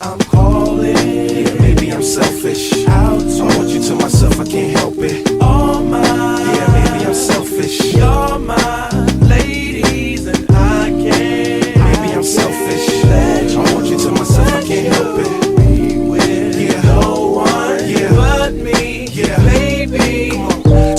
I'm calling. Yeah, maybe I'm selfish. I want you to myself, I can't help it. All mine. Yeah, maybe I'm selfish. You're my ladies and I can't. Maybe I'm selfish. I want you to myself, I can't help it. Be with no one but me. Yeah, baby.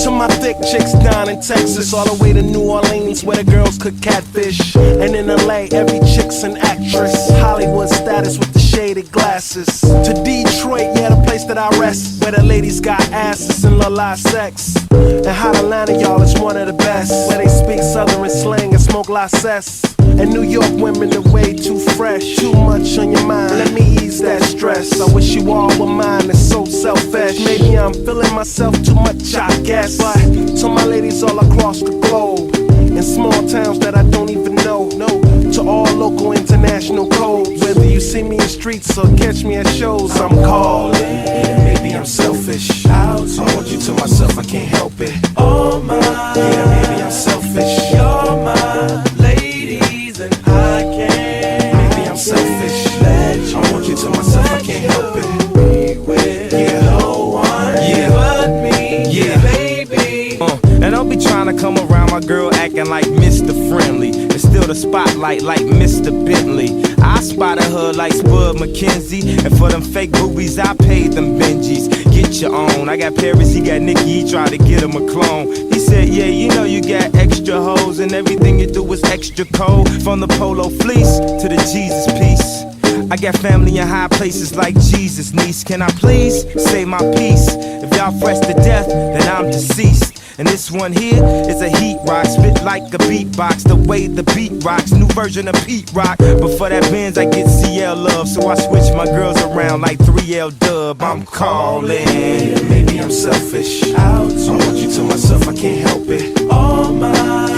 To my thick chicks down in Texas, all the way to New Orleans where the girls cook catfish. And in LA, every chick's an actress. Hollywood status with the shaded glasses. To Detroit, yeah, the place that I rest, where the ladies got asses and love live sex. And Hot Atlanta, y'all, is one of the best, where they speak southern slang and smoke license. And New York women are way too fresh. Too much on your mind, let me ease that stress. I wish you all were mine, it's so selfish. Maybe I'm feeling myself too much, I guess. But to my ladies all across the globe, in small towns that I don't even know, to all local international codes. Whether you see me in streets or catch me at shows, I'm calling. Yeah, maybe I'm selfish. I want you to myself, I can't help it. All mine. Yeah, maybe I'm selfish. You're my ladies and I can't. Maybe I'm selfish. I want you to myself, I can't help it. Be with no one but me. Yeah, baby. And don't be trying to come around my girl acting like Mr. Friendly. It's still the spotlight like Mr. Bentley. I spotted her like Spud McKenzie. And for them fake boobies, I paid them Benjis. Get your own. I got Paris, he got Nicki, he tried to get him a clone. He said, yeah, you know you got extra hoes, and everything you do is extra cold. From the polo fleece to the Jesus piece. I got family in high places like Jesus, niece. Can I please say my piece? If y'all fresh to death, then I'm deceased. And this one here is a heat rock, spit like a beatbox, the way the beat rocks, new version of Pete Rock. But for that Benz, I get CL love, so I switch my girls around like 3L Dub. I'm calling. Yeah, maybe I'm selfish. I want you to myself, I can't help it. All mine.